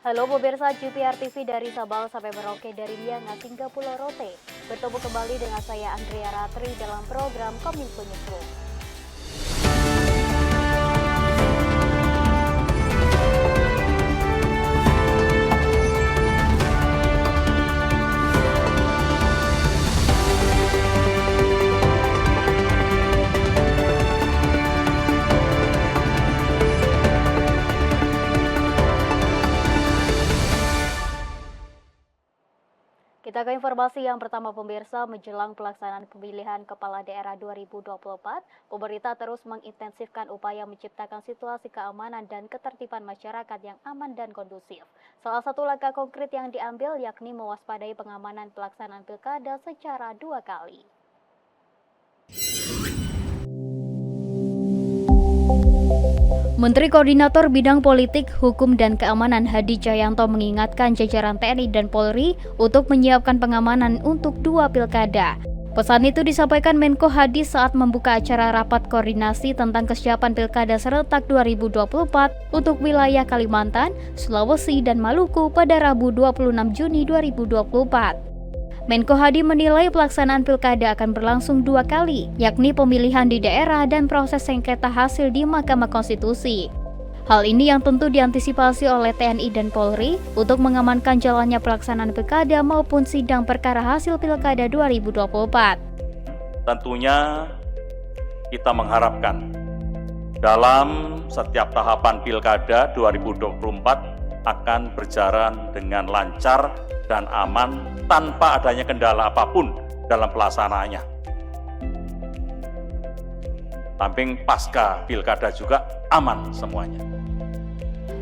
Halo pemirsa GPR TV dari Sabang sampai Merauke, dari Miangas hingga Pulau Rote. Bertemu kembali dengan saya Andrea Ratri dalam program Kominfo Newsroom. Kita ke informasi yang pertama pemirsa, menjelang pelaksanaan pemilihan Kepala Daerah 2024, pemerintah terus mengintensifkan upaya menciptakan situasi keamanan dan ketertiban masyarakat yang aman dan kondusif. Salah satu langkah konkret yang diambil yakni mewaspadai pengamanan pelaksanaan pilkada secara 2 kali. Menteri Koordinator Bidang Politik, Hukum, dan Keamanan Hadi Cahyanto mengingatkan jajaran TNI dan Polri untuk menyiapkan pengamanan untuk 2 pilkada. Pesan itu disampaikan Menko Hadi saat membuka acara rapat koordinasi tentang kesiapan Pilkada serentak 2024 untuk wilayah Kalimantan, Sulawesi, dan Maluku pada Rabu 26 Juni 2024. Menko Hadi menilai pelaksanaan pilkada akan berlangsung 2 kali, yakni pemilihan di daerah dan proses sengketa hasil di Mahkamah Konstitusi. Hal ini yang tentu diantisipasi oleh TNI dan Polri untuk mengamankan jalannya pelaksanaan pilkada maupun sidang perkara hasil pilkada 2024. Tentunya kita mengharapkan dalam setiap tahapan pilkada 2024 akan berjalan dengan lancar dan aman tanpa adanya kendala apapun dalam pelaksanaannya. Samping pasca pilkada juga aman semuanya.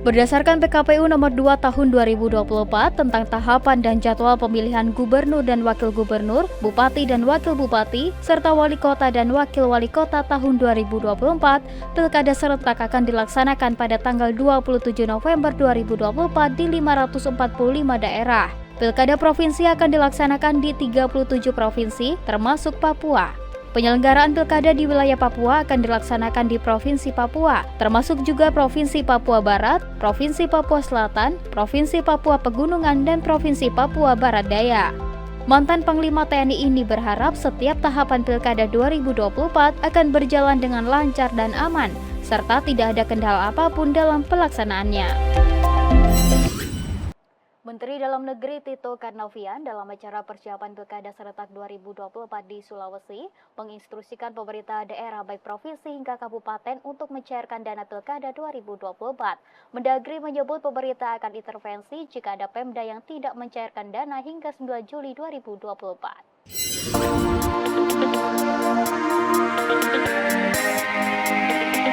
Berdasarkan PKPU nomor 2 tahun 2024 tentang tahapan dan jadwal pemilihan gubernur dan wakil gubernur, bupati dan wakil bupati, serta wali kota dan wakil wali kota tahun 2024, pilkada serentak akan dilaksanakan pada tanggal 27 November 2024 di 545 daerah. Pilkada provinsi akan dilaksanakan di 37 provinsi, termasuk Papua. Penyelenggaraan pilkada di wilayah Papua akan dilaksanakan di Provinsi Papua, termasuk juga Provinsi Papua Barat, Provinsi Papua Selatan, Provinsi Papua Pegunungan, dan Provinsi Papua Barat Daya. Mantan Panglima TNI ini berharap setiap tahapan pilkada 2024 akan berjalan dengan lancar dan aman, serta tidak ada kendala apapun dalam pelaksanaannya. Menteri Dalam Negeri Tito Karnavian dalam acara persiapan Pilkada serentak 2024 di Sulawesi menginstruksikan pemerintah daerah baik provinsi hingga kabupaten untuk mencairkan dana Pilkada 2024. Mendagri menyebut pemerintah akan intervensi jika ada Pemda yang tidak mencairkan dana hingga 9 Juli 2024.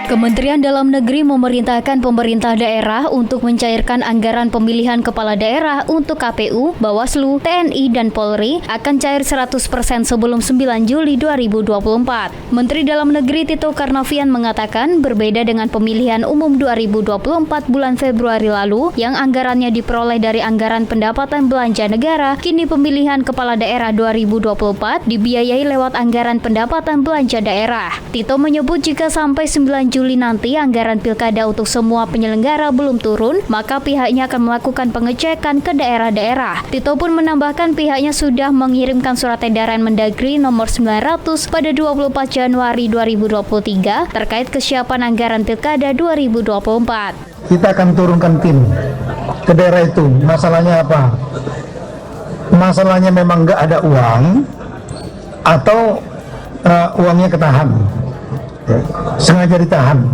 Kementerian Dalam Negeri memerintahkan pemerintah daerah untuk mencairkan anggaran pemilihan kepala daerah untuk KPU, Bawaslu, TNI, dan Polri akan cair 100% sebelum 9 Juli 2024. Menteri Dalam Negeri Tito Karnavian mengatakan berbeda dengan pemilihan umum 2024 bulan Februari lalu yang anggarannya diperoleh dari anggaran pendapatan belanja negara, kini pemilihan kepala daerah 2024 dibiayai lewat anggaran pendapatan belanja daerah. Tito menyebut jika sampai 9 Juli nanti anggaran pilkada untuk semua penyelenggara belum turun, maka pihaknya akan melakukan pengecekan ke daerah-daerah. Tito pun menambahkan pihaknya sudah mengirimkan surat edaran Mendagri nomor 900 pada 24 Januari 2023 terkait kesiapan anggaran pilkada 2024. Kita akan turunkan tim ke daerah itu. Masalahnya apa? Masalahnya memang nggak ada uang atau uangnya ketahan. Sengaja ditahan.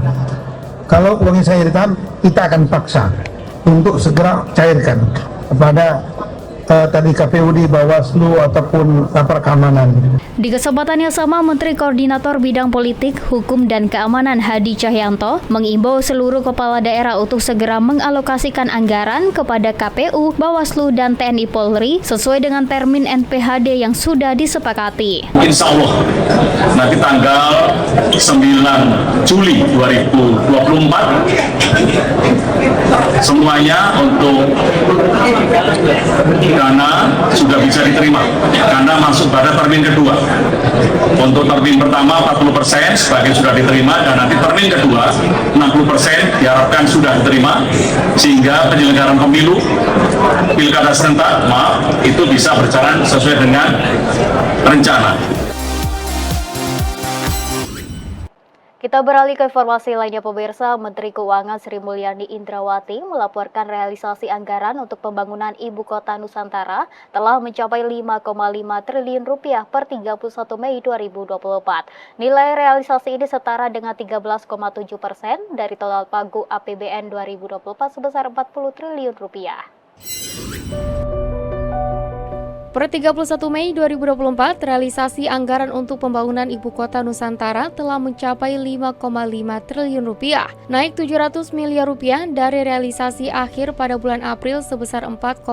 Kalau uangnya sengaja ditahan, kita akan paksa untuk segera cairkan kepada tadi KPU di Bawaslu ataupun aparat keamanan. Di kesempatan yang sama, Menteri Koordinator Bidang Politik, Hukum, dan Keamanan Hadi Cahyanto mengimbau seluruh kepala daerah untuk segera mengalokasikan anggaran kepada KPU, Bawaslu, dan TNI Polri sesuai dengan termin NPHD yang sudah disepakati. Insya Allah nanti tanggal 9 Juli 2024 semuanya untuk dana sudah bisa diterima karena masuk pada termin kedua. Untuk termin pertama 40% sebagian sudah diterima, dan nanti termin kedua 60% diharapkan sudah diterima, sehingga penyelenggaraan pemilu pilkada serentak itu bisa berjalan sesuai dengan rencana. Kita beralih ke informasi lainnya pemirsa. Menteri Keuangan Sri Mulyani Indrawati melaporkan realisasi anggaran untuk pembangunan Ibu Kota Nusantara telah mencapai 5,5 triliun rupiah per 31 Mei 2024. Nilai realisasi ini setara dengan 13,7% dari total pagu APBN 2024 sebesar 40 triliun rupiah. Per 31 Mei 2024, realisasi anggaran untuk pembangunan Ibu Kota Nusantara telah mencapai 5,5 triliun rupiah, naik 700 miliar rupiah dari realisasi akhir pada bulan April sebesar 4,8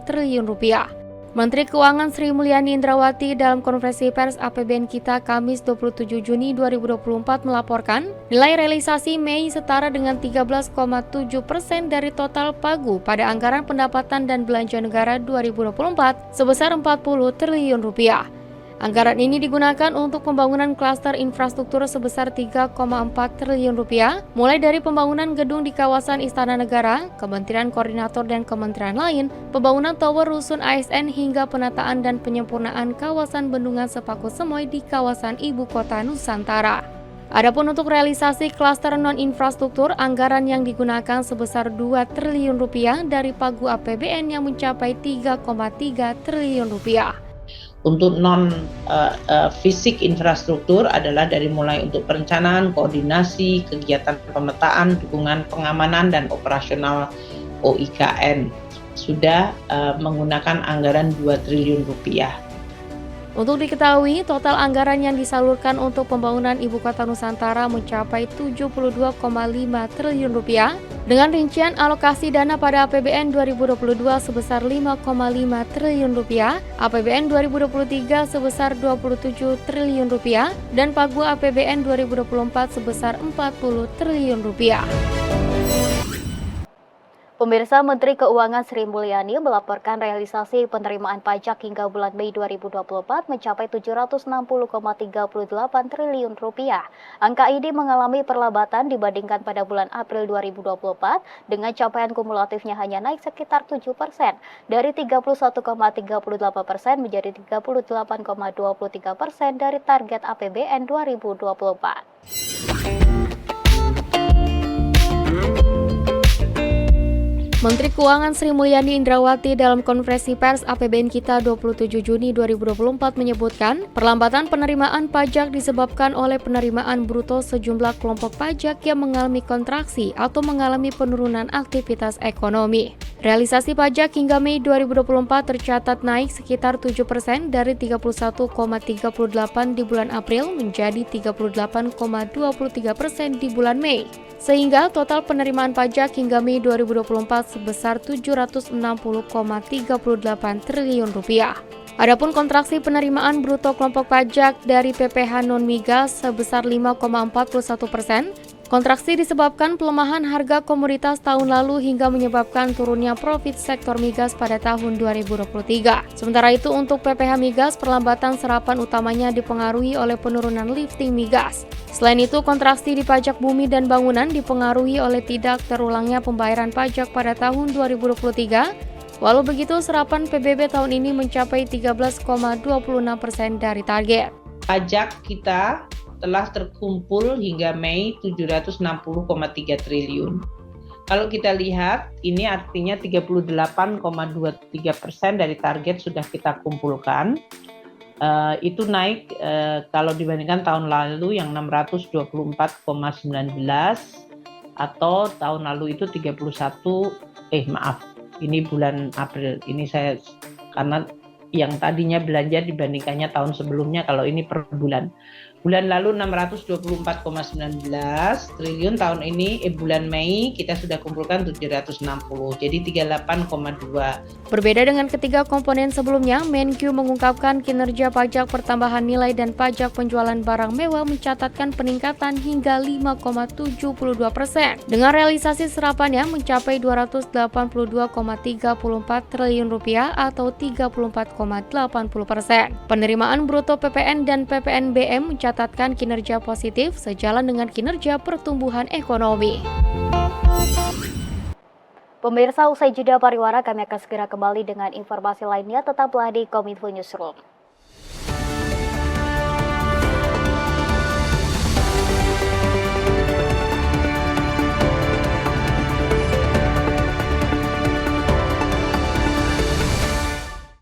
triliun rupiah. Menteri Keuangan Sri Mulyani Indrawati dalam konferensi pers APBN Kita Kamis 27 Juni 2024 melaporkan, nilai realisasi Mei setara dengan 13,7% dari total pagu pada anggaran pendapatan dan belanja negara 2024 sebesar 40 triliun rupiah. Anggaran ini digunakan untuk pembangunan klaster infrastruktur sebesar 3,4 triliun rupiah, mulai dari pembangunan gedung di kawasan Istana Negara, Kementerian Koordinator dan kementerian lain, pembangunan tower rusun ASN hingga penataan dan penyempurnaan kawasan Bendungan Sepaku Semoy di kawasan Ibu Kota Nusantara. Adapun untuk realisasi klaster non-infrastruktur, anggaran yang digunakan sebesar 2 triliun rupiah dari pagu APBN yang mencapai 3,3 triliun rupiah. Untuk non-fisik infrastruktur adalah dari mulai untuk perencanaan, koordinasi, kegiatan pemetaan, dukungan pengamanan, dan operasional OIKN. Sudah menggunakan anggaran 2 triliun rupiah. Untuk diketahui, total anggaran yang disalurkan untuk pembangunan Ibu Kota Nusantara mencapai 72,5 triliun rupiah, dengan rincian alokasi dana pada APBN 2022 sebesar 5,5 triliun rupiah, APBN 2023 sebesar 27 triliun rupiah, dan pagu APBN 2024 sebesar 40 triliun rupiah. Pemirsa, Menteri Keuangan Sri Mulyani melaporkan realisasi penerimaan pajak hingga bulan Mei 2024 mencapai 760,38 triliun rupiah. Angka ini mengalami perlambatan dibandingkan pada bulan April 2024 dengan capaian kumulatifnya hanya naik sekitar 7%, dari 31,38% menjadi 38,23% dari target APBN 2024. Menteri Keuangan Sri Mulyani Indrawati dalam konferensi pers APBN Kita 27 Juni 2024 menyebutkan, perlambatan penerimaan pajak disebabkan oleh penerimaan bruto sejumlah kelompok pajak yang mengalami kontraksi atau mengalami penurunan aktivitas ekonomi. Realisasi pajak hingga Mei 2024 tercatat naik sekitar 7% dari 31,38 di bulan April menjadi 38,23% di bulan Mei. Sehingga total penerimaan pajak hingga Mei 2024 sebesar 760,38 triliun rupiah. Adapun kontraksi penerimaan bruto kelompok pajak dari PPh non-migas sebesar 5,41%. Kontraksi disebabkan pelemahan harga komoditas tahun lalu hingga menyebabkan turunnya profit sektor migas pada tahun 2023. Sementara itu untuk PPh migas, perlambatan serapan utamanya dipengaruhi oleh penurunan lifting migas. Selain itu, kontraksi di pajak bumi dan bangunan dipengaruhi oleh tidak terulangnya pembayaran pajak pada tahun 2023. Walau begitu, serapan PBB tahun ini mencapai 13,26% dari target. Pajak kita telah terkumpul hingga Mei 760,3 triliun. Kalau kita lihat, ini artinya 38,23% dari target sudah kita kumpulkan. Itu naik kalau dibandingkan tahun lalu yang 624,19 atau tahun lalu itu 31, ini bulan April. Ini saya karena yang tadinya belanja dibandingkannya tahun sebelumnya, kalau ini per bulan. Bulan lalu 624,19 triliun, tahun ini bulan Mei kita sudah kumpulkan 760, jadi 38,2. Berbeda dengan ketiga komponen sebelumnya, Menkyu mengungkapkan kinerja pajak pertambahan nilai dan pajak penjualan barang mewah mencatatkan peningkatan hingga 5,72%. Dengan realisasi serapannya mencapai 282,34 triliun rupiah atau 34,80%. Penerimaan bruto PPN dan PPNBM mencatatkan kinerja positif sejalan dengan kinerja pertumbuhan ekonomi. Pemirsa, usai jeda pariwara kami akan segera kembali dengan informasi lainnya. Tetaplah di Kominfo Newsroom.